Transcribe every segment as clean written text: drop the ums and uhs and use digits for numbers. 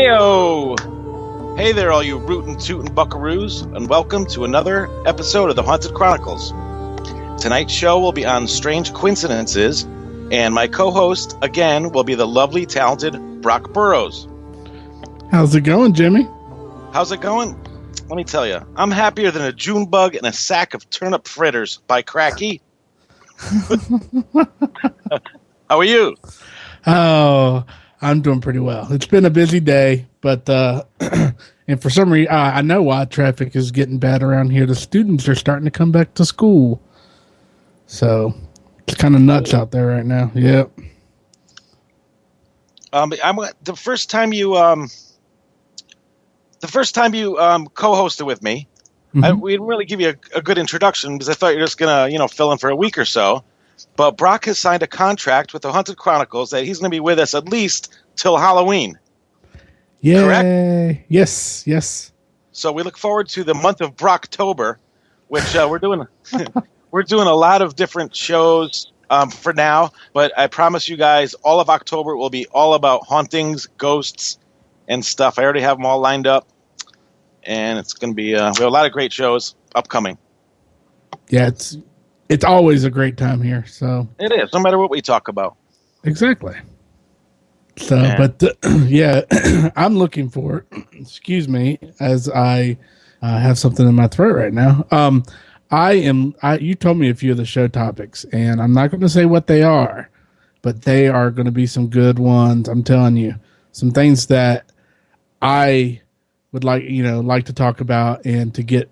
Heyo! Hey there, all you rootin' tootin' buckaroos, and welcome to another episode of the Haunted Chronicles. Tonight's show will be on strange coincidences, and my co-host, again, will be the lovely, talented Brock Burroughs. How's it going, Jimmy? How's it going? Let me tell you, I'm happier than a June bug in a sack of turnip fritters by Cracky. How are you? Oh, I'm doing pretty well. It's been a busy day, but and for some reason, I know why traffic is getting bad around here. The students are starting to come back to school, so it's kind of nuts out there right now. Yep. The first time you co-hosted with me, Mm-hmm. we didn't really give you a good introduction because I thought you were just gonna fill in for a week or so. But Brock has signed a contract with the Haunted Chronicles that he's going to be with us at least till Halloween. Yay. Correct? Yes. So we look forward to the month of Brocktober, which we're doing. We're doing a lot of different shows for now, but I promise you guys, all of October will be all about hauntings, ghosts, and stuff. I already have them all lined up, and it's going to be we have a lot of great shows upcoming. Yeah, it's always a great time here. So It is, no matter what we talk about. exactly. So, Yeah. but yeah, I'm looking for. Excuse me, as I have something in my throat right now. You told me a few of the show topics, and I'm not going to say what they are, but they are going to be some good ones. I'm telling you, some things that I would like to talk about and to get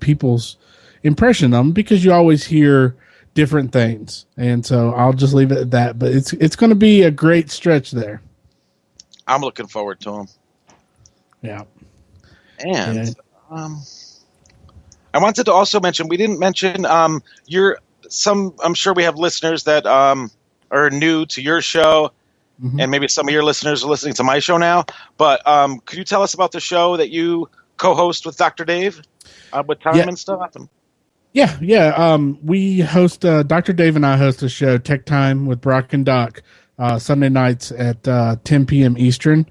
people's impression of them, because you always hear different things, and so I'll just leave it at that. But it's going to be a great stretch there. I'm looking forward to them. Yeah. And I wanted to also mention, we didn't mention I'm sure we have listeners that are new to your show, Mm-hmm. and maybe some of your listeners are listening to my show now. But could you tell us about the show that you co-host with Dr. Dave with time and stuff? Yeah. We host Dr. Dave and I host a show, Tech Time with Brock and Doc, Sunday nights at 10 p.m. Eastern,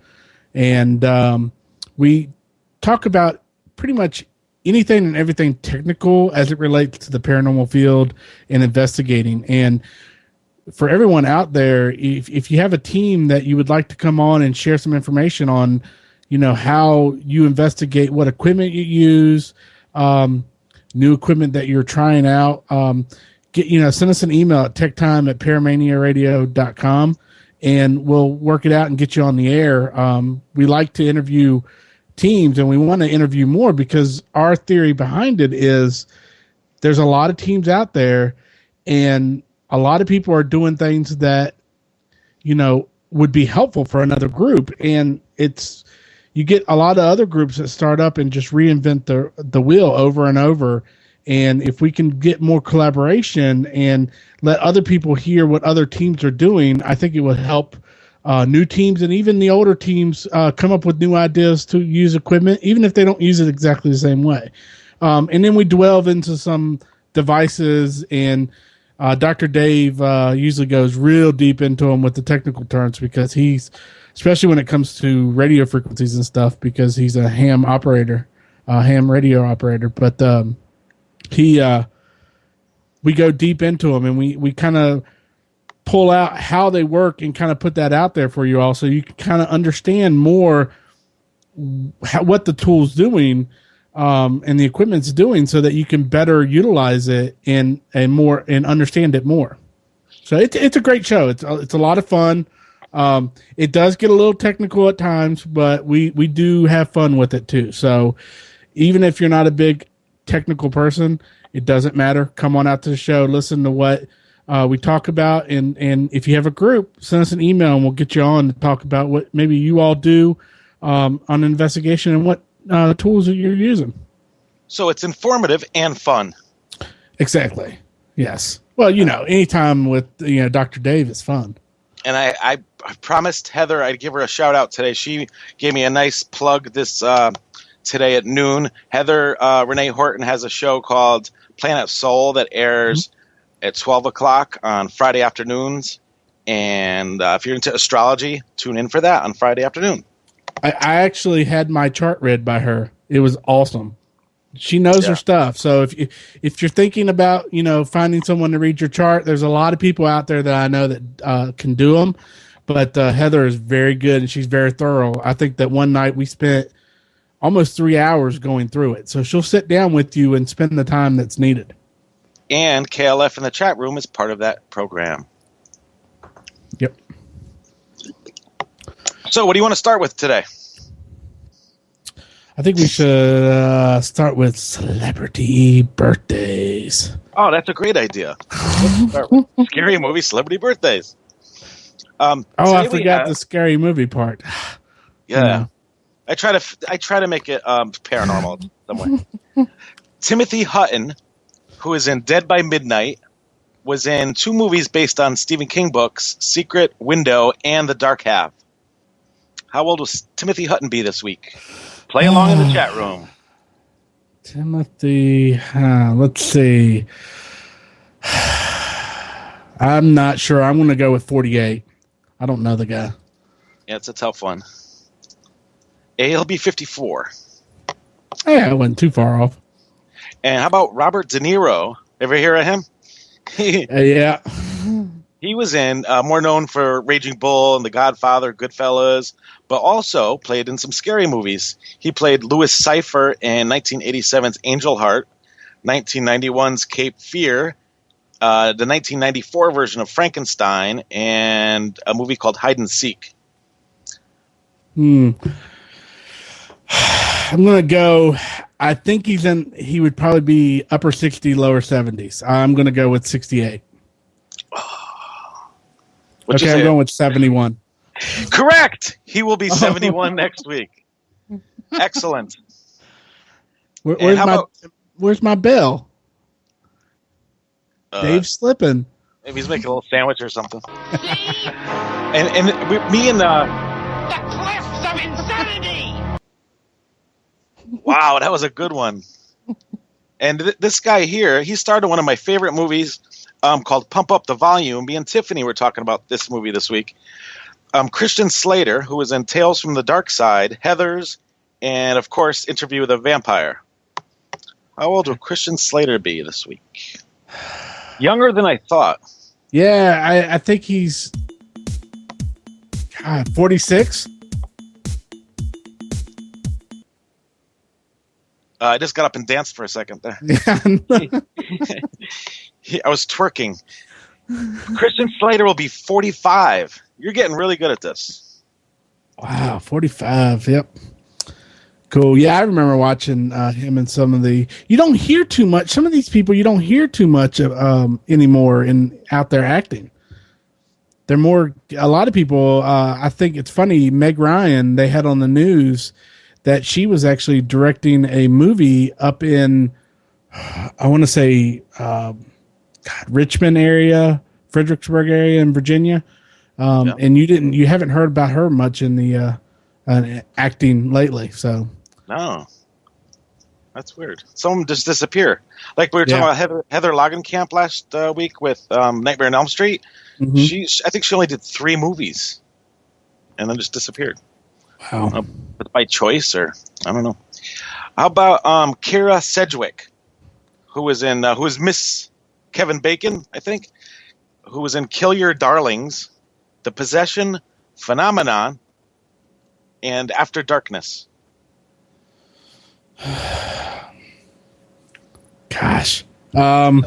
and we talk about pretty much anything and everything technical as it relates to the paranormal field and investigating. And for everyone out there, if you have a team that you would like to come on and share some information on, how you investigate, what equipment you use, new equipment that you're trying out, send us an email at techtime@paramaniaradio.com, and we'll work it out and get you on the air. We like to interview teams, and we want to interview more because our theory behind it is there's a lot of teams out there, and a lot of people are doing things that, would be helpful for another group. And you get a lot of other groups that start up and just reinvent the wheel over and over. And if we can get more collaboration and let other people hear what other teams are doing, I think it will help new teams and even the older teams come up with new ideas to use equipment, even if they don't use it exactly the same way. And then we delve into some devices, and Dr. Dave usually goes real deep into them with the technical terms, because he's, especially when it comes to radio frequencies and stuff, because he's a ham radio operator. But we go deep into them, and we kind of pull out how they work and kind of put that out there for you all, so you can kind of understand more what the tool's doing and the equipment's doing, so that you can better utilize it and understand it more. So it's a great show. It's a lot of fun. It does get a little technical at times, but we do have fun with it too. So even if you're not a big technical person, it doesn't matter. Come on out to the show, listen to what we talk about, and if you have a group, send us an email and we'll get you on to talk about what maybe you all do on an investigation and what tools that you're using. So it's informative and fun. Exactly. Yes. Well, anytime with Dr. Dave is fun. And I promised Heather I'd give her a shout out today. She gave me a nice plug this today at noon. Heather Renee Horton has a show called Planet Soul that airs at 12 o'clock on Friday afternoons. And if you're into astrology, tune in for that on Friday afternoon. I actually had my chart read by her. It was awesome. She knows her stuff. So if you're thinking about, finding someone to read your chart, there's a lot of people out there that I know that can do them. But Heather is very good and she's very thorough. I think that one night we spent almost 3 hours going through it. So she'll sit down with you and spend the time that's needed. And KLF in the chat room is part of that program. Yep. So what do you want to start with today? I think we should start with celebrity birthdays. Oh, that's a great idea. Let's start with scary movie celebrity birthdays. I forgot the scary movie part. Yeah. I try to make it paranormal some way. Timothy Hutton, who is in Dead by Midnight, was in 2 movies based on Stephen King books, Secret Window and The Dark Half. How old will Timothy Hutton be this week? Play along in the chat room. Timothy, let's see. I'm not sure. I'm going to go with 48. I don't know the guy. Yeah, it's a tough one. He'll be 54. Yeah, I wasn't too far off. And how about Robert De Niro? Ever hear of him? Yeah. He was in, more known for Raging Bull and The Godfather, Goodfellas, but also played in some scary movies. He played Louis Cypher in 1987's Angel Heart, 1991's Cape Fear, the 1994 version of Frankenstein, and a movie called Hide and Seek. I'm going to go, I think he would probably be upper 60, lower 70s. I'm going to go with 68. Okay, I'm going with 71. Correct! He will be 71 next week. Excellent. Where's my bell? Dave's slipping. Maybe he's making a little sandwich or something. me and the cliffs of insanity. Wow, that was a good one. And this guy here, he starred in one of my favorite movies called Pump Up the Volume. Me and Tiffany were talking about this movie this week. Christian Slater, who was in Tales from the Dark Side, Heathers, and, of course, Interview with a Vampire. How old will Christian Slater be this week? Younger than I thought. Yeah, I think he's 46. I just got up and danced for a second there. I was twerking. Christian Slater will be 45. You're getting really good at this. Wow, 45. Yep. Cool. Yeah, I remember watching him in some of the. You don't hear too much. Some of these people you don't hear too much of anymore out there acting. They're more. A lot of people. I think it's funny. Meg Ryan. They had on the news that she was actually directing a movie up in. I want to say, Richmond area, Fredericksburg area in Virginia. And you haven't heard about her much in the acting lately. So no, that's weird. Some of them just disappear. Like we were talking about Heather Langenkamp last week with Nightmare on Elm Street. Mm-hmm. I think she only did 3 movies, and then just disappeared. Wow, by choice or I don't know. How about Kira Sedgwick, who was Miss Kevin Bacon, I think, who was in Kill Your Darlings, The Possession, Phenomenon, and After Darkness. Gosh. I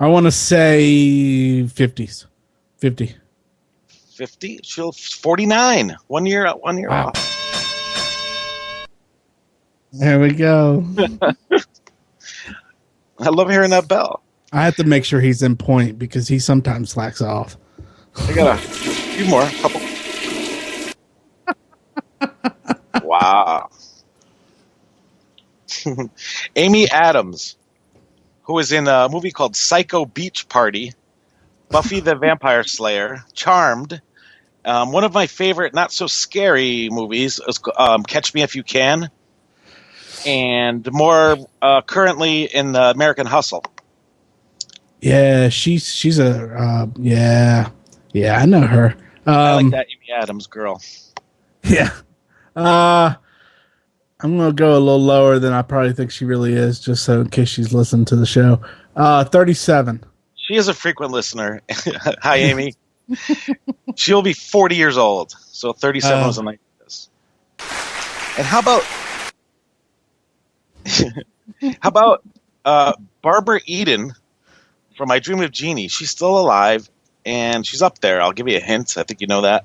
want to say 50s. 50. 50? She'll 49. 1 year wow. off. There we go. I love hearing that bell. I have to make sure he's in point because he sometimes slacks off. I got a few more. Couple. Wow. Amy Adams, who was in a movie called Psycho Beach Party, Buffy the Vampire Slayer, Charmed. One of my favorite, not so scary movies is Catch Me If You Can, and more currently in the American Hustle. Yeah, she's a yeah, I know her. I like that Amy Adams girl. Yeah. I'm going to go a little lower than I probably think she really is, just so in case she's listened to the show. 37. She is a frequent listener. Hi, Amy. She'll be 40 years old. So 37 was a nice. And how about Barbara Eden from I Dream of Jeannie? She's still alive, and she's up there. I'll give you a hint. I think you know that.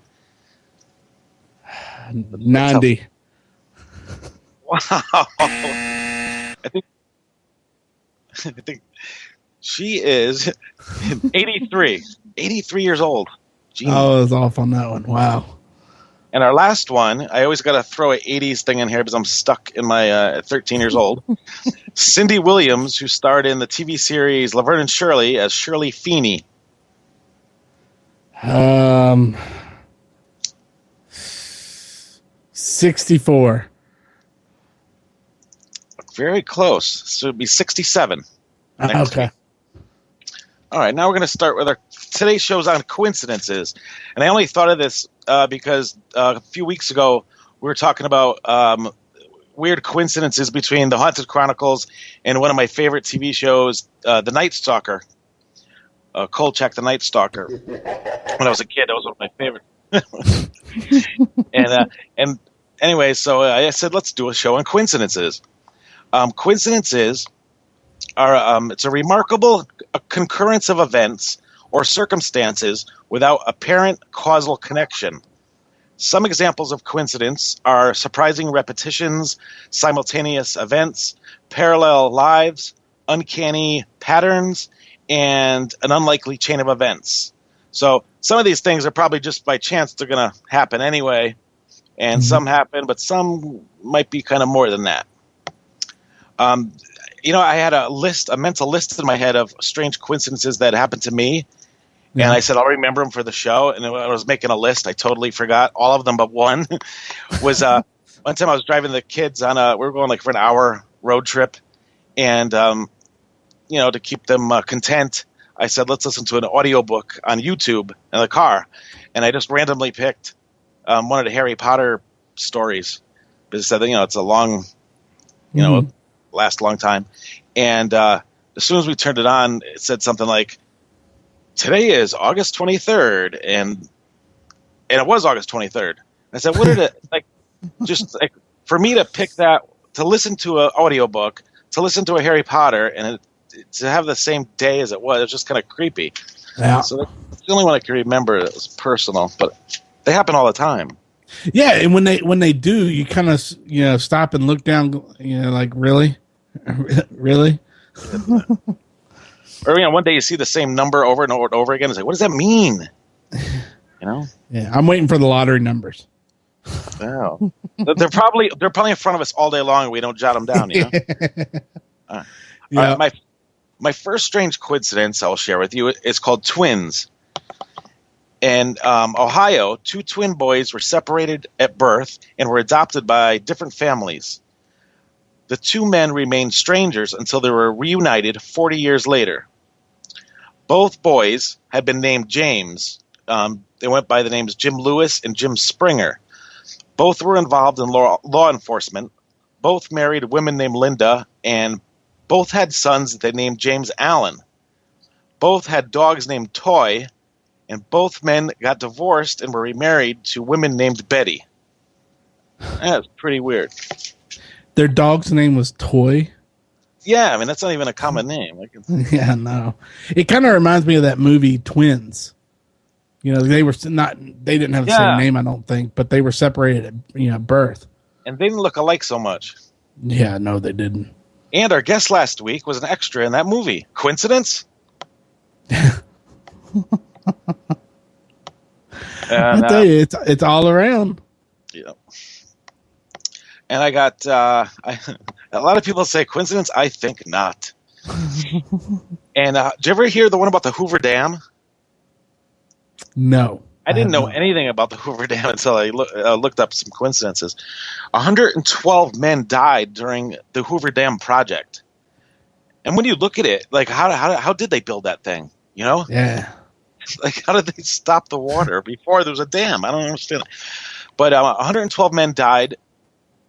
90. Wow. I think she is 83. 83 years old. Jeannie. Oh, I was off on that one. Wow. And our last one, I always got to throw an 80s thing in here because I'm stuck in my 13 years old. Cindy Williams, who starred in the TV series Laverne and Shirley as Shirley Feeney. 64. Very close. So it would be 67. Okay. Week. All right, now we're going to start with today's show's on coincidences. And I only thought of this because a few weeks ago we were talking about weird coincidences between the Haunted Chronicles and one of my favorite TV shows, The Night Stalker. Kolchak, The Night Stalker. When I was a kid, that was one of my favorites. And anyway, so I said, let's do a show on coincidences. Coincidences are it's a remarkable concurrence of events or circumstances without apparent causal connection. Some examples of coincidence are surprising repetitions, simultaneous events, parallel lives, uncanny patterns, and an unlikely chain of events. So some of these things are probably just by chance they're going to happen anyway, and some happen, but some might be kind of more than that. I had a mental list in my head of strange coincidences that happened to me. Yeah. And I said, I'll remember them for the show. And when I was making a list, I totally forgot all of them but one. Was one time I was driving the kids we were going for an hour road trip. And, to keep them content, I said, let's listen to an audiobook on YouTube in the car. And I just randomly picked one of the Harry Potter stories. Because I said, it's a long, last a long time. And as soon as we turned it on, it said something like, today is August 23rd. And it was August 23rd. I said, what did it, for me to pick that, to listen to an audiobook, to listen to a Harry Potter, and to have the same day as it was just kind of creepy. Yeah. So that's the only one I can remember that was personal, but they happen all the time. Yeah, and when they do, you kind of stop and look down, like really, really. Or one day you see the same number over and over and over again. It's like, what does that mean? Yeah, I'm waiting for the lottery numbers. Wow, they're probably in front of us all day long, and we don't jot them down. Yeah. My first strange coincidence I'll share with you is called twins. In Ohio, two twin boys were separated at birth and were adopted by different families. The two men remained strangers until they were reunited 40 years later. Both boys had been named James. They went by the names Jim Lewis and Jim Springer. Both were involved in law enforcement. Both married women named Linda, and both had sons that they named James Allen. Both had dogs named Toy, and both men got divorced and were remarried to women named Betty. That's pretty weird. Their dog's name was Toy? Yeah, I mean, that's not even a common name. Yeah, no. It kind of reminds me of that movie Twins. They didn't have the same name, I don't think, but they were separated at birth. And they didn't look alike so much. Yeah, no, they didn't. And our guest last week was an extra in that movie. Coincidence? I tell you, it's all around. Yeah. And I got a lot of people say coincidence. I think not. And did you ever hear the one about the Hoover Dam? No. I didn't know anything about the Hoover Dam until I looked up some coincidences. 112 men died during the Hoover Dam project. And when you look at it, how did they build that thing? Yeah. How did they stop the water before there was a dam? I don't understand. But 112 men died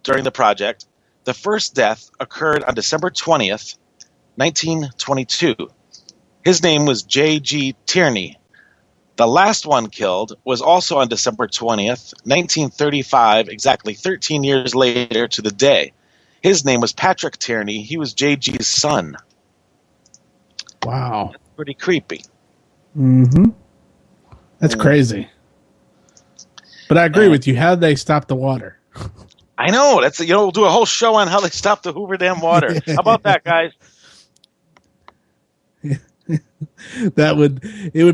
during the project. The first death occurred on December 20th, 1922. His name was J.G. Tierney. The last one killed was also on December 20th, 1935, exactly 13 years later to the day. His name was Patrick Tierney. He was J.G.'s son. Wow. That's pretty creepy. Mm-hmm. That's crazy. But I agree with you. How did they stop the water? I know. We'll do a whole show on how they stopped the Hoover Dam water. How about that, guys? It would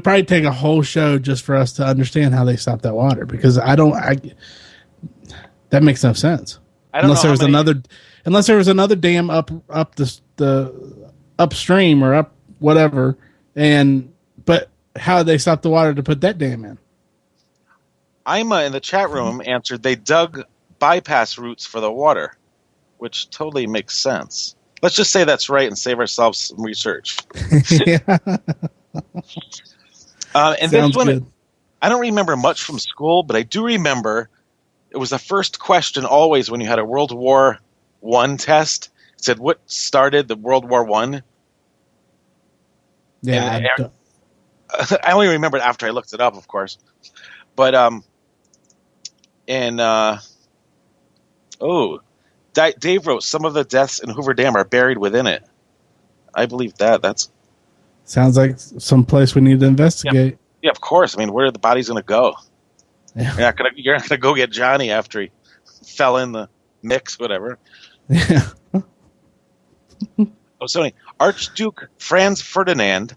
probably take a whole show just for us to understand how they stopped that water, because that makes no sense. Unless there was another dam up the upstream or up whatever, but how did they stop the water to put that dam in? Ima in the chat room answered they dug bypass routes for the water, which totally makes sense. Let's just say that's right and save ourselves some research. Yeah. And Sounds this one, good. I don't remember much from school, but I do remember it was the first question always when you had a World War I test. It said, what started the World War I? Yeah. I only remember it after I looked it up, of course. But, Dave wrote, some of the deaths in Hoover Dam are buried within it. I believe that. That's sounds like some place we need to investigate. Yeah, of course. I mean, where are the bodies going to go? Yeah. You're not gonna go get Johnny after he fell in the mix, whatever. Yeah. Archduke Franz Ferdinand,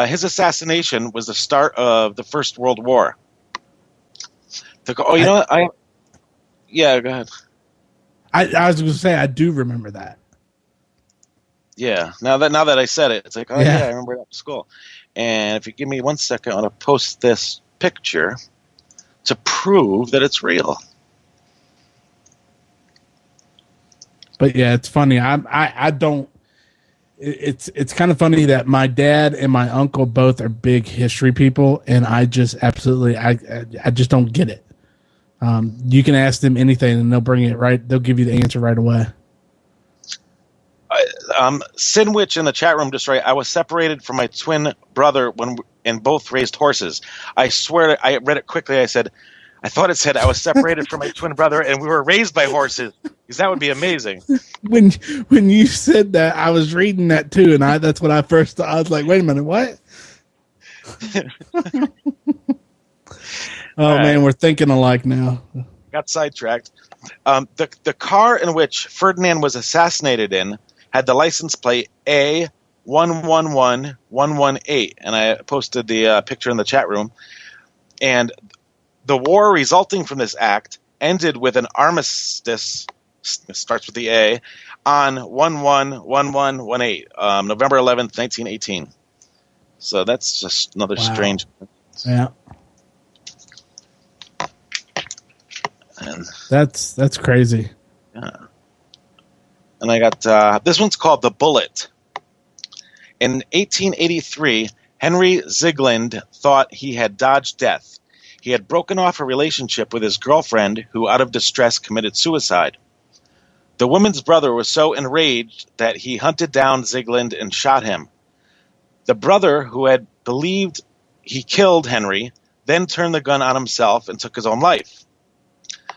his assassination was the start of the First World War. Go ahead. I was going to say I do remember that. Yeah. Now that I said it, it's like, I remember it at school. And if you give me 1 second, I want to post this picture to prove that it's real. But yeah, it's funny. I don't. It's kind of funny that my dad and my uncle both are big history people, and I just absolutely I just don't get it. You can ask them anything, and they'll bring it right. They'll give you the answer right away. Sinwich in the chat room just right. I was separated from my twin brother and both raised horses. I swear, I read it quickly. I thought it said I was separated from my twin brother and we were raised by horses, because that would be amazing. When you said that, I was reading that too, and that's what I first thought. I was like, wait a minute, what? Oh man, we're thinking alike now. Got sidetracked. The car in which Ferdinand was assassinated in had the license plate A111118, and I posted the picture in the chat room. And the war resulting from this act ended with an armistice, it starts with the A, on 111118, November 11th, 1918. So that's just another strange. Yeah. And that's crazy. Yeah. And I got this one's called The Bullet. In 1883, Henry Ziegland thought he had dodged death. He had broken off a relationship with his girlfriend, who out of distress committed suicide. The woman's brother was so enraged that he hunted down Ziegland and shot him. The brother, who had believed he killed Henry, then turned the gun on himself and took his own life.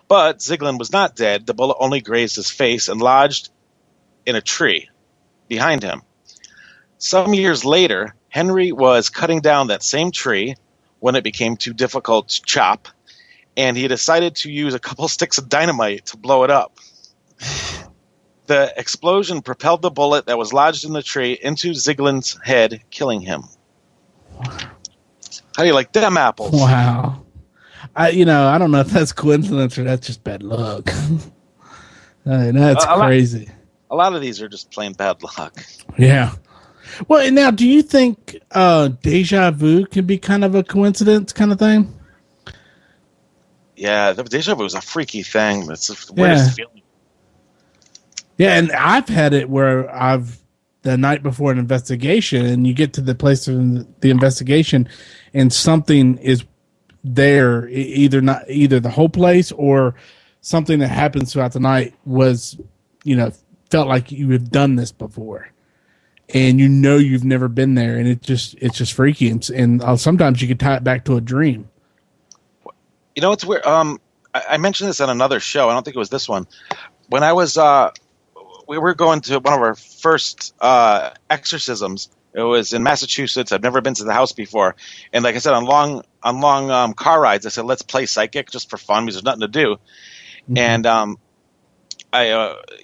But Ziegland was not dead. The bullet only grazed his face and lodged in a tree behind him. Some years later, Henry was cutting down that same tree when it became too difficult to chop, and he decided to use a couple sticks of dynamite to blow it up. The explosion propelled the bullet that was lodged in the tree into Ziegland's head, killing him. How do you like them apples? Wow. I don't know if that's coincidence or that's just bad luck. That's crazy. A lot of these are just plain bad luck. Yeah. Well, and now, do you think deja vu can be kind of a coincidence kind of thing? Yeah, the deja vu is a freaky thing. It's the weirdest feeling. Yeah, and I've had it where the night before an investigation, and you get to the place of the investigation, and something is there, either the whole place or something that happens throughout the night was, felt like you had done this before, and you've never been there, and it's just freaky, and sometimes you could tie it back to a dream. It's weird. I mentioned this on another show. I don't think it was this one. When I was, we were going to one of our first exorcisms. It was in Massachusetts. I've never been to the house before, and like I said, on long car rides, I said, let's play psychic just for fun because there's nothing to do. Mm-hmm. And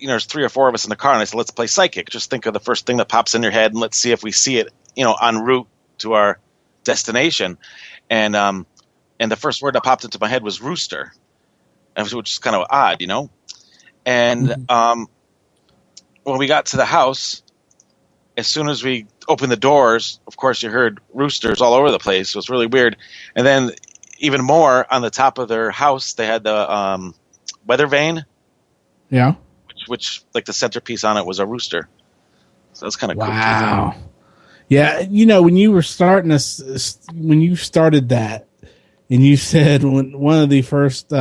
there's 3 or 4 of us in the car, and I said, let's play psychic. Just think of the first thing that pops in your head, and let's see if we see it, en route to our destination. And the first word that popped into my head was rooster, which is kind of odd, And Mm-hmm. When we got to the house, as soon as we opened the doors, of course, you heard roosters all over the place. It was really weird. And then even more, on the top of their house, they had the weather vane. Yeah. Which like the centerpiece on it was a rooster. So that's kind of wow. Cool. Yeah, when you started that, and you said one of the first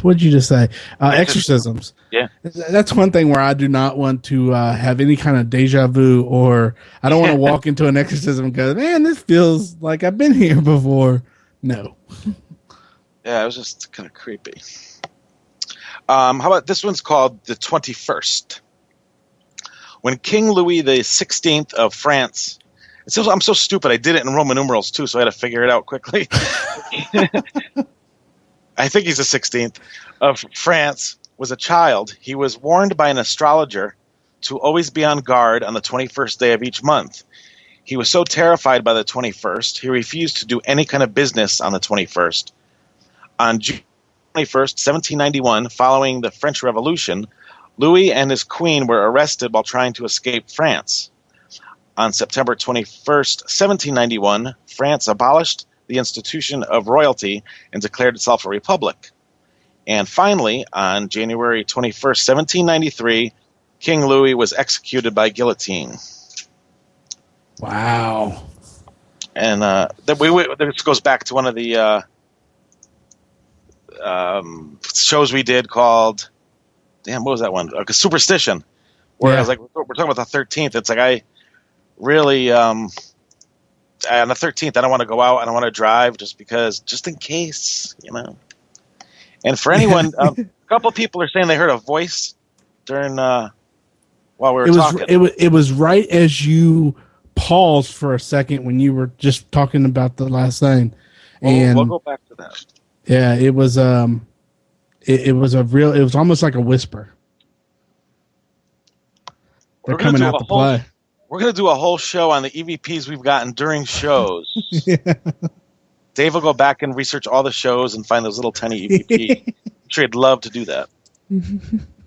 what'd you just say? Exorcisms. Yeah. That's one thing where I do not want to have any kind of deja vu, or I don't want to walk into an exorcism and go, man, this feels like I've been here before. No. Yeah, it was just kind of creepy. How about this one's called the 21st? When King Louis the 16th of France, I'm so stupid. I did it in Roman numerals too, so I had to figure it out quickly. I think he's the 16th of France. Was a child. He was warned by an astrologer to always be on guard on the 21st day of each month. He was so terrified by the 21st, he refused to do any kind of business on the 21st. On June 21st, 1791, following the French Revolution, Louis and his queen were arrested while trying to escape France. On September 21st, 1791, France abolished the institution of royalty and declared itself a republic. And finally, on January 21st, 1793, King Louis was executed by guillotine. Wow. And this goes back to one of the shows we did called, what was that one? Superstition. Where I was like, we're talking about the 13th. It's like I really, on the 13th, I don't want to go out. I don't want to drive just in case, And for anyone, a couple people are saying they heard a voice during while we were talking. It was right as you paused for a second when you were just talking about the last thing, and we'll go back to that. Yeah, it was it was almost like a whisper. They're coming out to play. We're going to do a whole show on the EVPs we've gotten during shows. Yeah. Dave will go back and research all the shows and find those little tiny EVP. I'm sure he'd love to do that.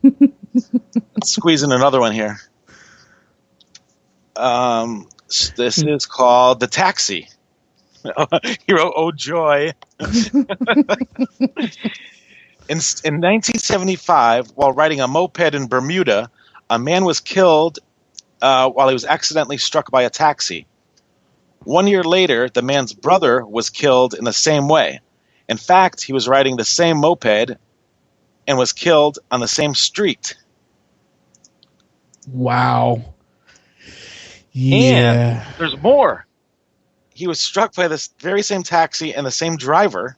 Let's squeeze in another one here. This is called The Taxi. He wrote, "Oh joy." In 1975, while riding a moped in Bermuda, a man was killed while he was accidentally struck by a taxi. 1 year later, the man's brother was killed in the same way. In fact, he was riding the same moped and was killed on the same street. Wow. Yeah. And there's more. He was struck by this very same taxi and the same driver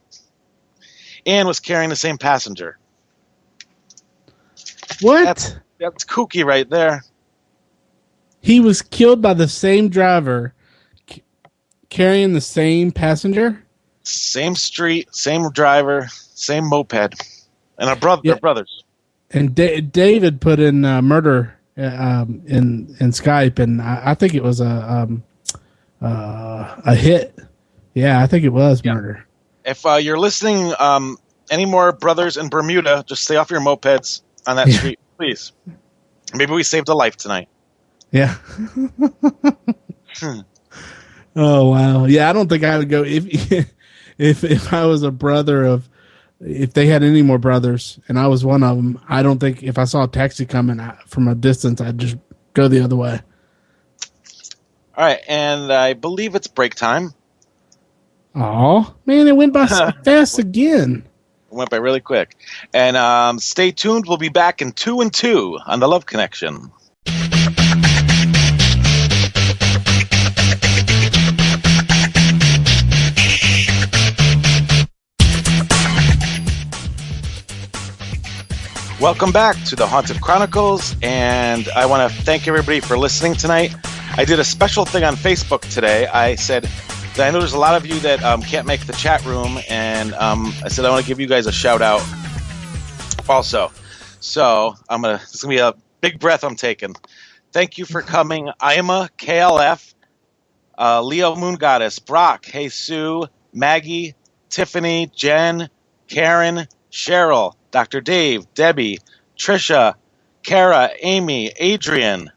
and was carrying the same passenger. What? That's kooky right there. He was killed by the same driver carrying the same passenger? Same street, same driver, same moped. And they're brothers. And David put in murder in Skype, and I think it was a hit. Yeah, I think it was murder. If you're listening, any more brothers in Bermuda, just stay off your mopeds on that street, please. Maybe we saved a life tonight. Yeah. Oh wow. Yeah, I don't think I would go if I was a brother of. If they had any more brothers and I was one of them, I don't think if I saw a taxi coming from a distance, I'd just go the other way. All right, and I believe it's break time. Oh, man, it went by so fast again. Went by really quick. And stay tuned. We'll be back in 2 and 2 on The Love Connection. Welcome back to the Haunted Chronicles, and I want to thank everybody for listening tonight. I did a special thing on Facebook today. I said that I know there's a lot of you that can't make the chat room, and I said I want to give you guys a shout out also. So this is gonna be a big breath I'm taking. Thank you for coming, Ima, KLF, Leo Moon Goddess, Brock, Hey Sue, Maggie, Tiffany, Jen, Karen, Cheryl, Dr. Dave, Debbie, Trisha, Kara, Amy, Adrian,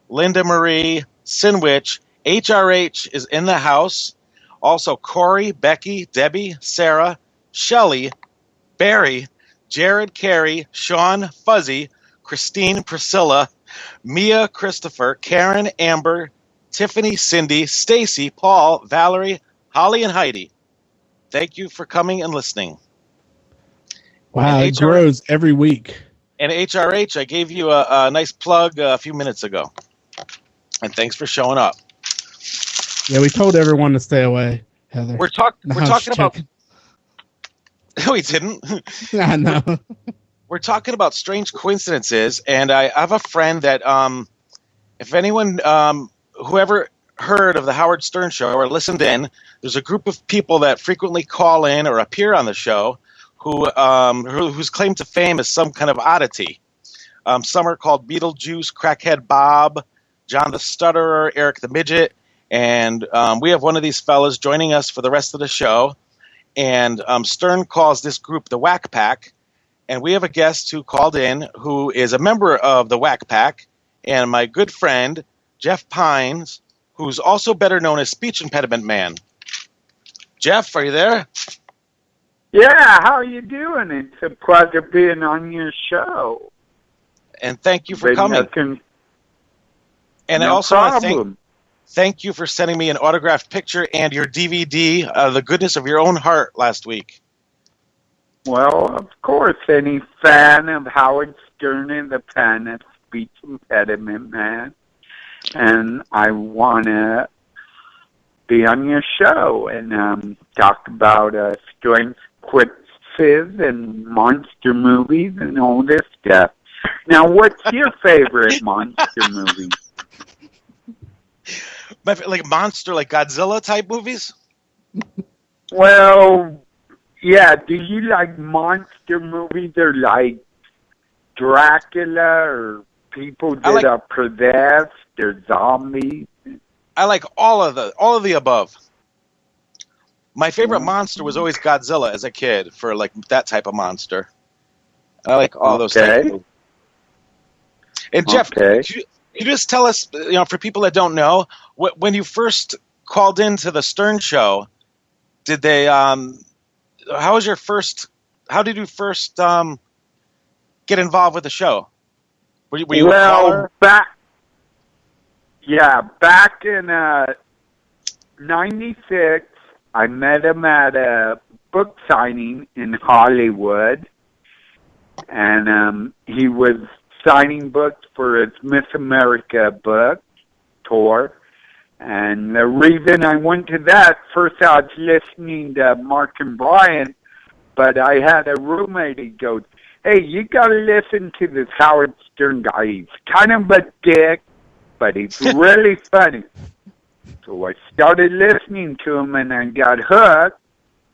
Linda Marie, Sinwich, HRH is in the house. Also Corey, Becky, Debbie, Sarah, Shelley, Barry, Jared, Carey, Sean, Fuzzy, Christine, Priscilla, Mia, Christopher, Karen, Amber, Tiffany, Cindy, Stacy, Paul, Valerie, Holly, and Heidi. Thank you for coming and listening. Wow, it grows every week. And HRH, I gave you a nice plug a few minutes ago. And thanks for showing up. Yeah, we told everyone to stay away, Heather. We're talking about... No, we didn't. I know. We're talking about strange coincidences, and I have a friend that, if anyone, whoever heard of the Howard Stern Show or listened in, there's a group of people that frequently call in or appear on the show whose claim to fame is some kind of oddity. Some are called Beetlejuice, Crackhead Bob, John the Stutterer, Eric the Midget, and we have one of these fellas joining us for the rest of the show. And Stern calls this group the Whack Pack, and we have a guest who called in who is a member of the Whack Pack, and my good friend Jeff Pines, who's also better known as Speech Impediment Man. Jeff, are you there? Yeah, how are you doing? It's a pleasure being on your show. And thank you for coming. And I also want to thank you for sending me an autographed picture and your DVD, The Goodness of Your Own Heart, last week. Well, of course, any fan of Howard Stern and the fan of Speech Impediment Man. And I want to be on your show and talk about strange quizzes and monster movies and all this stuff. Now, what's your favorite monster movie? Like monster, like Godzilla type movies? Well, yeah. Do you like monster movies or like Dracula or people that are possessed or zombies? I like all of the above. My favorite monster was always Godzilla as a kid for like that type of monster. I like all those things. And Jeff, could you just tell us, for people that don't know, when you first called into the Stern Show, did they? How did you first get involved with the show? Were you a caller? back in '96, I met him at a book signing in Hollywood, and he was signing books for his Miss America book tour. And the reason I went to that, first I was listening to Mark and Brian, but I had a roommate who goes, "Hey, you got to listen to this Howard Stern guy. He's kind of a dick, but he's really funny." So I started listening to him, and I got hooked.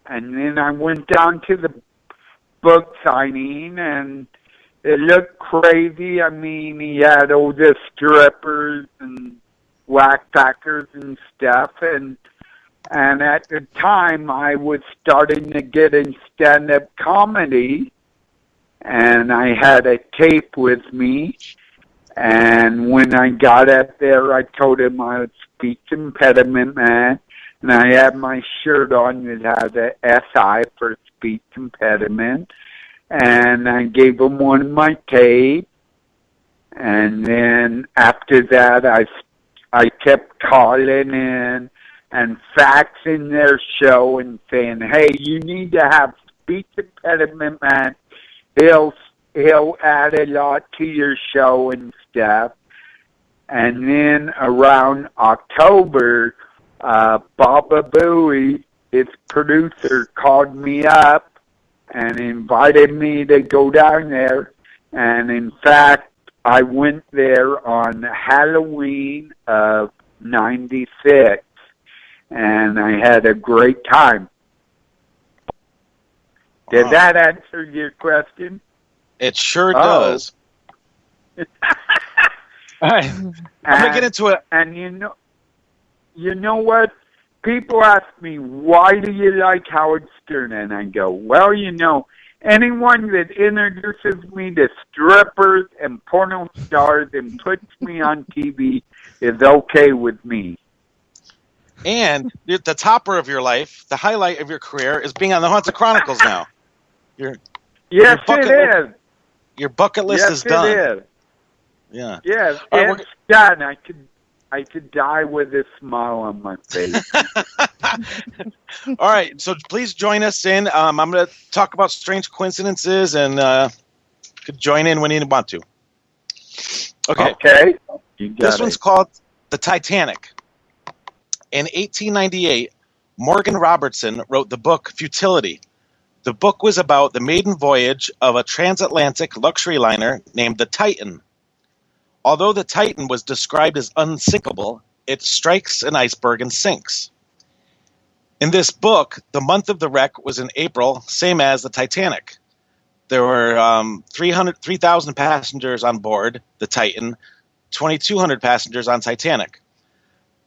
And then I went down to the book signing, and it looked crazy. I mean, he had all the strippers and whack packers and stuff. And at the time, I was starting to get in stand-up comedy, and I had a tape with me. And when I got up there, I told him I was Speech Impediment Man, and I had my shirt on that had a SI for speech impediment, and I gave him one of my tapes. And then after that, I kept calling in, and faxing their show and saying, "Hey, you need to have speech impediment man. He'll add a lot to your show and stuff." And then around October, Baba Booey, his producer, called me up and invited me to go down there. And in fact, I went there on Halloween of '96, and I had a great time. Did that answer your question? It sure does. All right. I'm going to get into it. And you know what? People ask me, why do you like Howard Stern? And I go, well, anyone that introduces me to strippers and porno stars and puts me on TV is okay with me. And the topper of your life, the highlight of your career, is being on the Haunted Chronicles now. Yes, it is. Your bucket list is done. Yes, it is. Yeah. Yes, it's done. I could die with a smile on my face. All right, so please join us in. I'm going to talk about strange coincidences, and you could join in when you want to. Okay. This one's called The Titanic. In 1898, Morgan Robertson wrote the book Futility. The book was about the maiden voyage of a transatlantic luxury liner named the Titan. Although the Titan was described as unsinkable, it strikes an iceberg and sinks. In this book, the month of the wreck was in April, same as the Titanic. There were 3,000 passengers on board the Titan, 2,200 passengers on Titanic.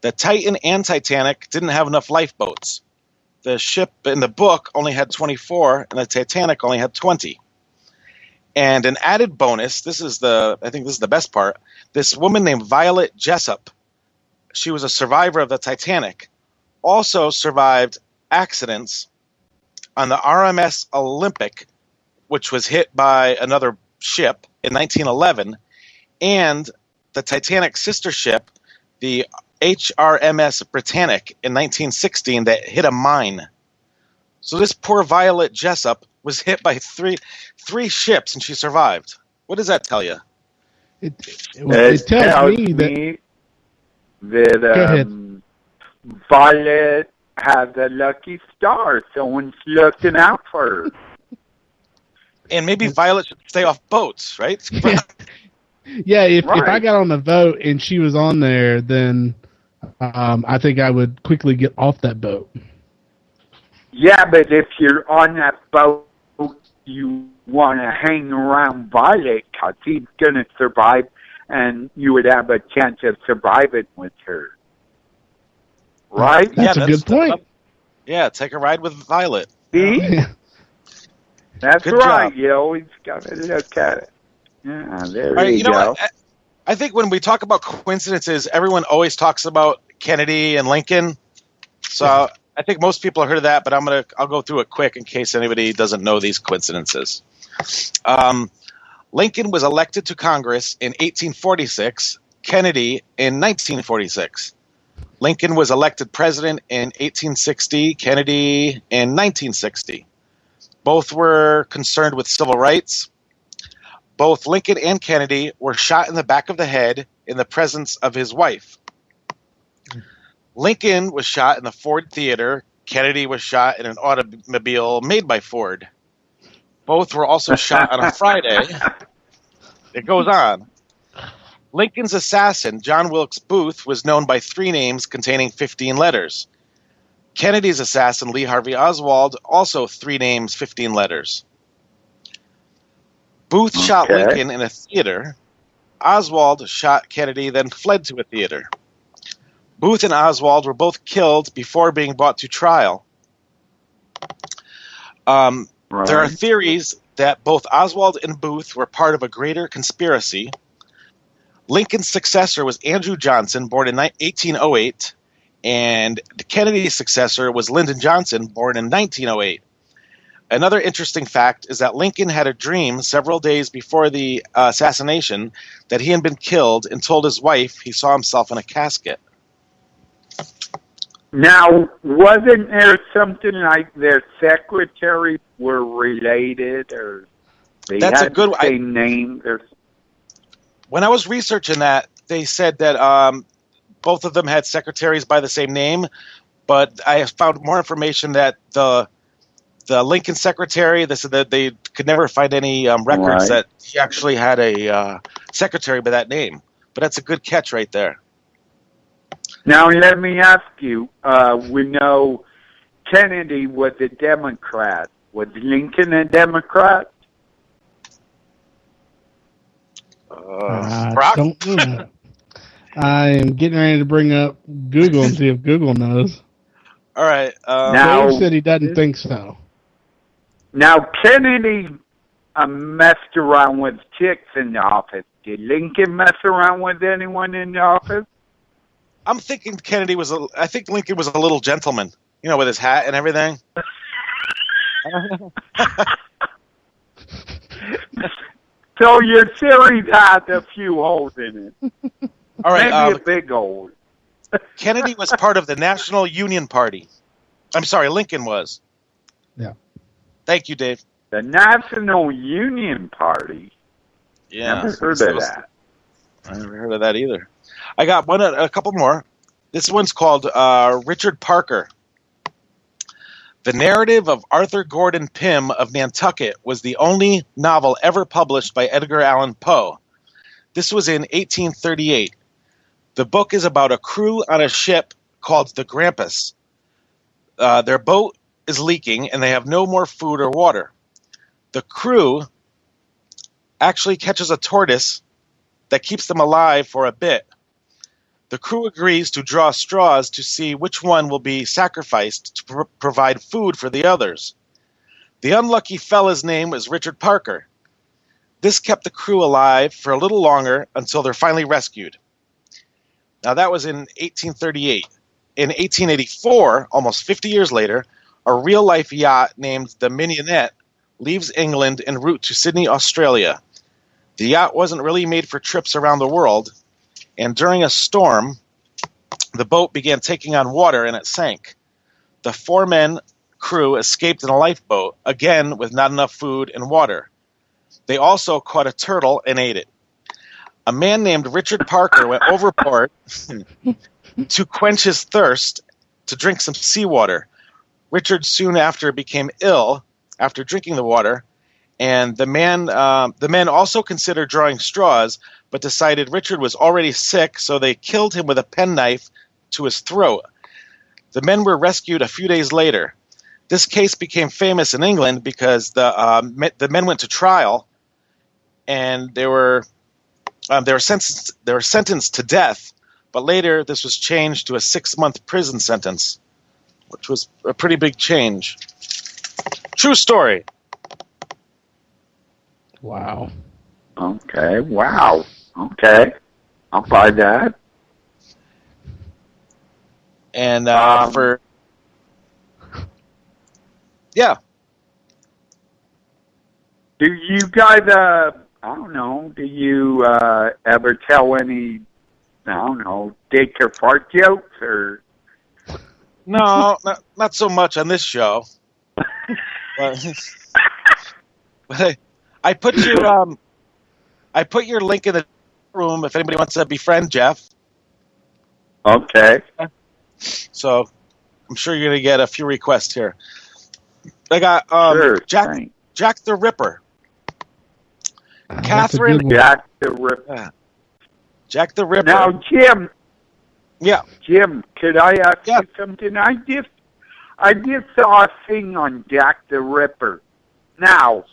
The Titan and Titanic didn't have enough lifeboats. The ship in the book only had 24, and the Titanic only had 20. And an added bonus, I think this is the best part, this woman named Violet Jessup, she was a survivor of the Titanic, also survived accidents on the RMS Olympic, which was hit by another ship in 1911, and the Titanic sister ship, the HRMS Britannic, in 1916 that hit a mine. So this poor Violet Jessup was hit by three ships, and she survived. What does that tell you? It tells me that Violet has a lucky star. Someone's looking out for her. And maybe Violet should stay off boats, right? Yeah, if I got on the boat and she was on there, then I think I would quickly get off that boat. Yeah, but if you're on that boat, you want to hang around Violet because he's going to survive, and you would have a chance of surviving with her. Right? That's a good point. Yeah, take a ride with Violet. See? Yeah. That's Good right. job. You always got to look at it. Yeah, there All right, you go. Know what? I think when we talk about coincidences, everyone always talks about Kennedy and Lincoln. So I think most people have heard of that, but I'll go through it quick in case anybody doesn't know these coincidences. Lincoln was elected to Congress in 1846, Kennedy in 1946. Lincoln was elected president in 1860, Kennedy in 1960. Both were concerned with civil rights. Both Lincoln and Kennedy were shot in the back of the head in the presence of his wife. Lincoln was shot in the Ford Theater. Kennedy was shot in an automobile made by Ford. Both were also shot on a Friday. It goes on. Lincoln's assassin, John Wilkes Booth, was known by 3 names containing 15 letters. Kennedy's assassin, Lee Harvey Oswald, also 3 names, 15 letters. Booth shot Lincoln in a theater. Oswald shot Kennedy, then fled to a theater. Booth and Oswald were both killed before being brought to trial. There are theories that both Oswald and Booth were part of a greater conspiracy. Lincoln's successor was Andrew Johnson, born in 1808, and Kennedy's successor was Lyndon Johnson, born in 1908. Another interesting fact is that Lincoln had a dream several days before the assassination that he had been killed and told his wife he saw himself in a casket. Now, wasn't there something like their secretaries were related, or they That's had a good the same name? When I was researching that, they said that both of them had secretaries by the same name, but I found more information that the Lincoln secretary, they said that they could never find any records that he actually had a secretary by that name. But that's a good catch right there. Now, let me ask you, we know Kennedy was a Democrat. Was Lincoln a Democrat? Brock? Don't know that. I am getting ready to bring up Google and see if Google knows. All right. Now, Dave said he doesn't think so. Now, Kennedy messed around with chicks in the office. Did Lincoln mess around with anyone in the office? I'm thinking Kennedy I think Lincoln was a little gentleman, with his hat and everything. So your theory had a few holes in it. All right. Maybe a big hole. Kennedy was part of the National Union Party. I'm sorry, Lincoln was. Yeah. Thank you, Dave. The National Union Party? Yeah. Never heard of that. I never heard of that either. I got a couple more. This one's called Richard Parker. The narrative of Arthur Gordon Pym of Nantucket was the only novel ever published by Edgar Allan Poe. This was in 1838. The book is about a crew on a ship called the Grampus. Their boat is leaking and they have no more food or water. The crew actually catches a tortoise that keeps them alive for a bit. The crew agrees to draw straws to see which one will be sacrificed to provide food for the others. The unlucky fella's name was Richard Parker. This kept the crew alive for a little longer until they're finally rescued. Now that was in 1838. In 1884, almost 50 years later, a real-life yacht named the Mignonette leaves England en route to Sydney, Australia. The yacht wasn't really made for trips around the world, and during a storm, the boat began taking on water and it sank. The 4-man crew escaped in a lifeboat, again with not enough food and water. They also caught a turtle and ate it. A man named Richard Parker went overboard to quench his thirst to drink some seawater. Richard soon after became ill after drinking the water, and the men also considered drawing straws, but decided Richard was already sick, so they killed him with a penknife to his throat. The men were rescued a few days later. This case became famous in England because the men went to trial, and they were sentenced to death. But later, this was changed to a 6-month prison sentence, which was a pretty big change. True story. Wow. Okay, wow. Okay. I'll buy that. And yeah. Do you guys, I don't know, do you ever tell any, I don't know, dick or fart jokes, or? No, not so much on this show. But I put your link in the room if anybody wants to befriend Jeff. Okay. So I'm sure you're going to get a few requests here. I got Sure, Jack the Ripper. Catherine. Jack the Ripper. Yeah. Jack the Ripper. Now, Jim. Yeah. Jim, could I ask you something? I just saw a thing on Jack the Ripper. Now,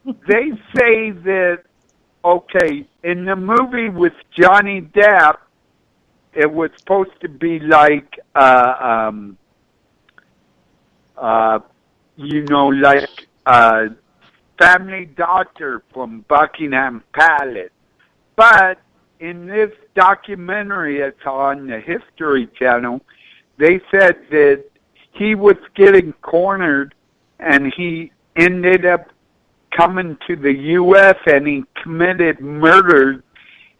they say that, okay, in the movie with Johnny Depp, it was supposed to be like, family doctor from Buckingham Palace. But in this documentary that's on the History Channel, they said that he was getting cornered and he ended up coming to the U.S. and he committed murders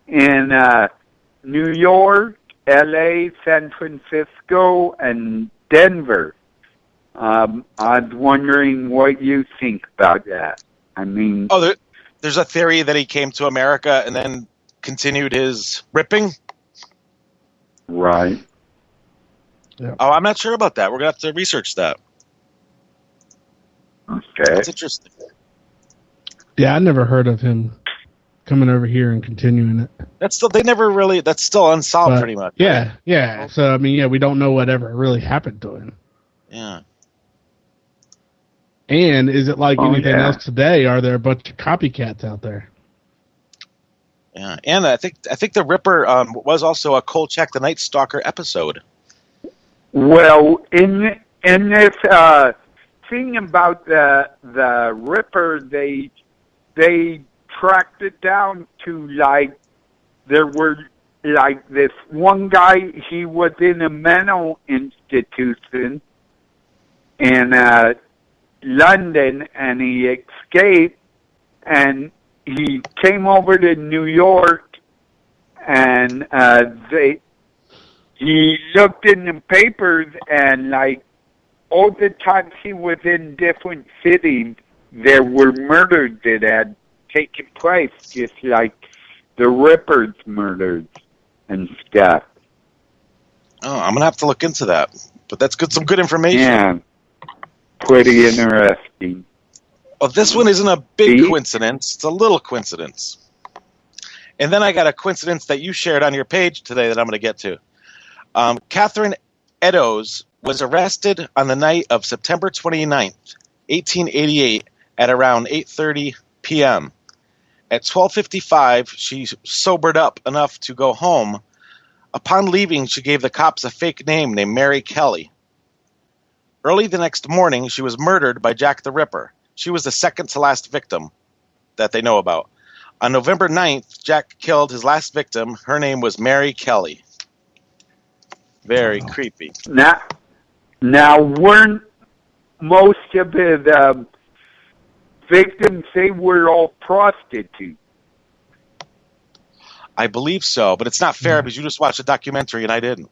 in New York L.A., San Francisco, and Denver. I was wondering what you think about that. I mean... Oh, there's a theory that he came to America and then continued his ripping? Right. Yeah. Oh, I'm not sure about that. We're going to have to research that. Okay. That's interesting. Yeah, I never heard of him coming over here and continuing it. That's still that's still unsolved pretty much. Yeah, right? yeah. So, I mean, yeah, we don't know whatever really happened to him. Yeah. And is it like anything else today? Are there a bunch of copycats out there? Yeah, and I think the Ripper was also a Kolchak the Night Stalker episode. Well, in this thing about the Ripper, they tracked it down to like there were like this one guy. He was in a mental institution in London, and he escaped, and he came over to New York, and he looked in the papers, and like all the times he was in different cities, there were murders that had taken place, just like the Ripper's murders and stuff. Oh, I'm gonna have to look into that. But that's good. Some good information. Yeah, pretty interesting. Well, this one isn't a big coincidence. It's a little coincidence. And then I got a coincidence that you shared on your page today that I'm going to get to. Catherine Eddowes was arrested on the night of September 29th, 1888 at around 8:30 p.m. At 12:55, she sobered up enough to go home. Upon leaving, she gave the cops a fake name named Mary Kelly. Early the next morning, she was murdered by Jack the Ripper. She was the second to last victim that they know about. On November 9th, Jack killed his last victim. Her name was Mary Kelly. Very creepy. Now, weren't most of the victims, they were all prostitutes? I believe so, but it's not fair because you just watched a documentary and I didn't.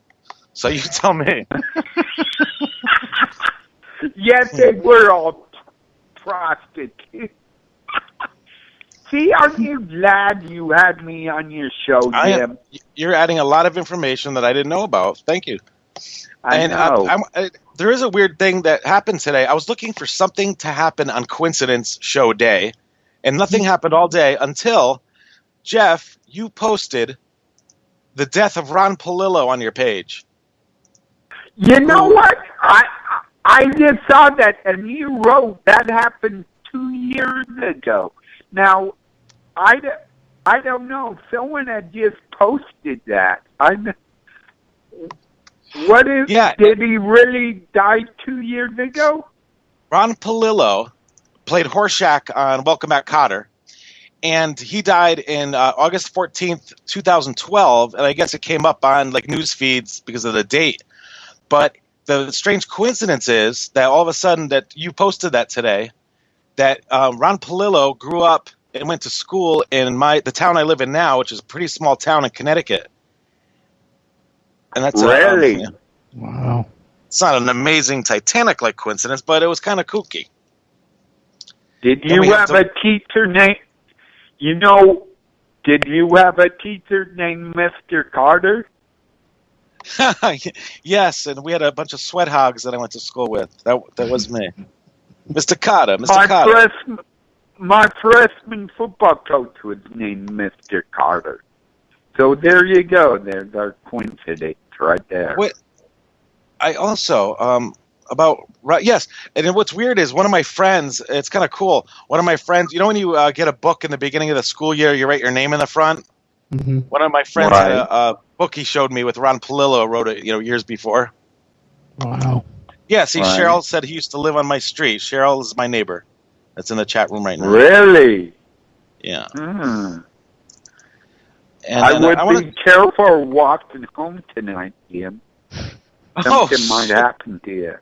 So you tell me. Yes, they were all prostitutes. See, aren't you glad you had me on your show, Jim? You're adding a lot of information that I didn't know about. Thank you. I know. There is a weird thing that happened today. I was looking for something to happen on Coincidence Show Day, and nothing happened all day until, Jeff, you posted the death of Ron Palillo on your page. You know what? I just saw that, and you wrote that happened 2 years ago. Now, I don't know. Someone had just posted that. Did he really die 2 years ago? Ron Palillo played Horshack on Welcome Back, Kotter, and he died in August 14th, 2012, and I guess it came up on like news feeds because of the date. But the strange coincidence is that all of a sudden that you posted that today, that Ron Palillo grew up and went to school in the town I live in now, which is a pretty small town in Connecticut. And that's really wow. It's not an amazing Titanic-like coincidence, but it was kind of kooky. Did you have a teacher named? Did you have a teacher named Mr. Carter? Yes, and we had a bunch of sweat hogs that I went to school with. That was me. Mr. Carter. My freshman football coach was named Mr. Carter. So there you go. There's our coincidence right there. Wait, I also, yes, and what's weird is one of my friends, it's kind of cool, one of my friends, you know when you get a book in the beginning of the school year, you write your name in the front? Mm-hmm. One of my friends had a book he showed me with Ron Palillo, wrote it years before. Wow. Yeah, see, right. Cheryl said he used to live on my street. Cheryl is my neighbor. That's in the chat room right now. Really? Yeah. Mm. And I would be careful walking home tonight, Jim. Something might happen to you.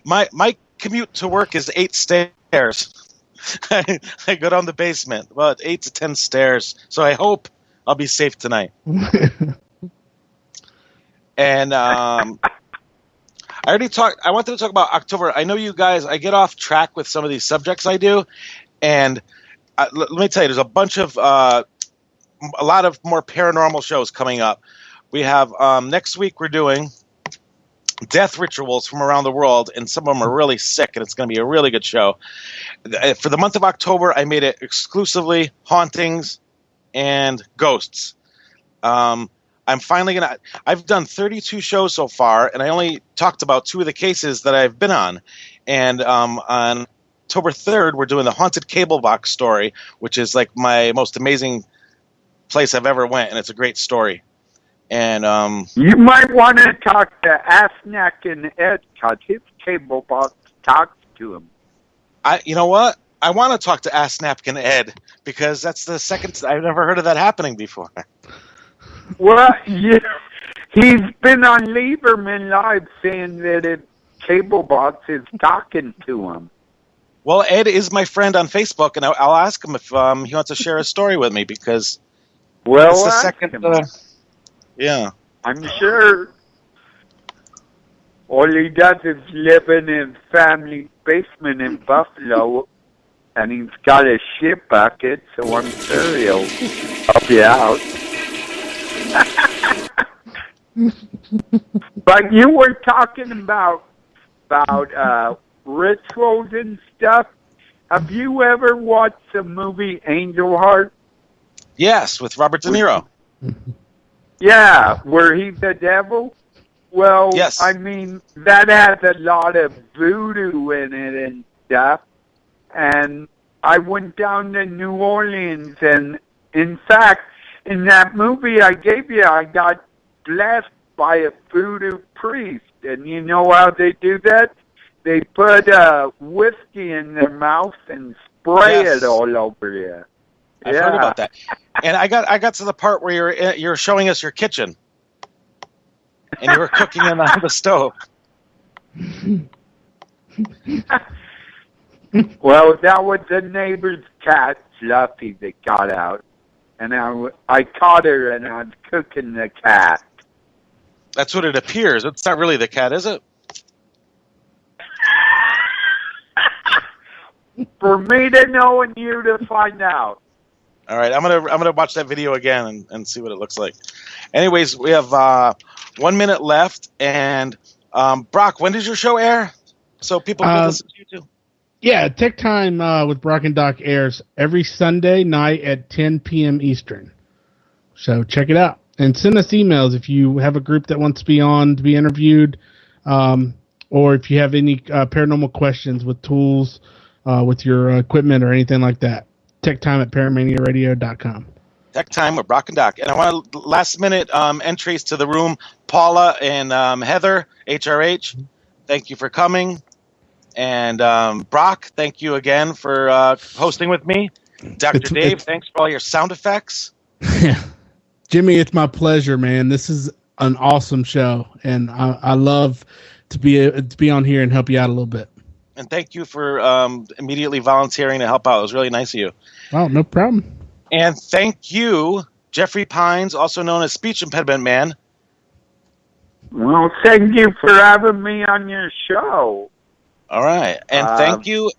My commute to work is 8 stairs. I go down the basement. Well, 8 to 10 stairs. So I hope I'll be safe tonight. And I already talked. I wanted to talk about October. I know you guys. I get off track with some of these subjects I do, and let me tell you, there's a bunch of a lot of more paranormal shows coming up. We have next week we're doing death rituals from around the world, and some of them are really sick, and it's going to be a really good show. For the month of October, I made it exclusively hauntings and ghosts. I'm finally going to – I've done 32 shows so far, and I only talked about 2 of the cases that I've been on. And on October 3rd, we're doing the Haunted Cable Box story, which is like my most amazing place I've ever went, and it's a great story. And you might want to talk to Asnak and Ed, because his cable box talks to him. You know what? I want to talk to Ass Napkin Ed, because that's the second – I've never heard of that happening before. Well, yeah, he's been on Lieberman Live saying that his cable box is talking to him. Well, Ed is my friend on Facebook, and I'll ask him if he wants to share a story with me, because it's the second yeah. I'm sure all he does is live in his family's basement in Buffalo, and he's got a shit bucket, so I'm sure he'll help you out. But you were talking about rituals and stuff. Have you ever watched the movie Angel Heart? Yes, with Robert De Niro. Yeah, where he's the devil. Well, yes. I mean, that has a lot of voodoo in it and stuff. And I went down to New Orleans, and in fact, in that movie I gave you, I got blessed by a voodoo priest. And you know how they do that? They put whiskey in their mouth and spray it all over you. I've heard about that. And I got to the part where you're showing us your kitchen, and you were cooking on the stove. Well, that was the neighbor's cat, Fluffy, that got out. And I caught her, and I was cooking the cat. That's what it appears. It's not really the cat, is it? For me to know and you to find out. All right, I'm gonna watch that video again and see what it looks like. Anyways, we have 1 minute left, and Brock, when does your show air? So people can listen to you too. Yeah, Tech Time with Brock and Doc airs every Sunday night at 10 p.m. Eastern. So check it out. And send us emails if you have a group that wants to be on to be interviewed, or if you have any paranormal questions with tools, with your equipment or anything like that. TechTime@ParamaniaRadio.com. Tech Time with Brock and Doc. And I want last minute entries to the room. Paula and Heather, HRH, thank you for coming. And Brock, thank you again for hosting with me. Dr. Dave, thanks for all your sound effects. Jimmy, it's my pleasure, man. This is an awesome show, and I love to be on here and help you out a little bit. And thank you for immediately volunteering to help out. It was really nice of you. Oh, no problem. And thank you, Jeffrey Pines, also known as Speech Impediment Man. Well, thank you for having me on your show. All right. And thank you.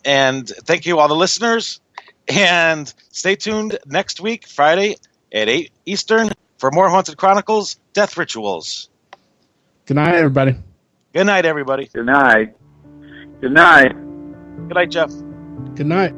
And thank you, all the listeners. And stay tuned next week, Friday at 8 Eastern, for more Haunted Chronicles Death Rituals. Good night, everybody. Good night, everybody. Good night. Good night. Good night, Jeff. Good night.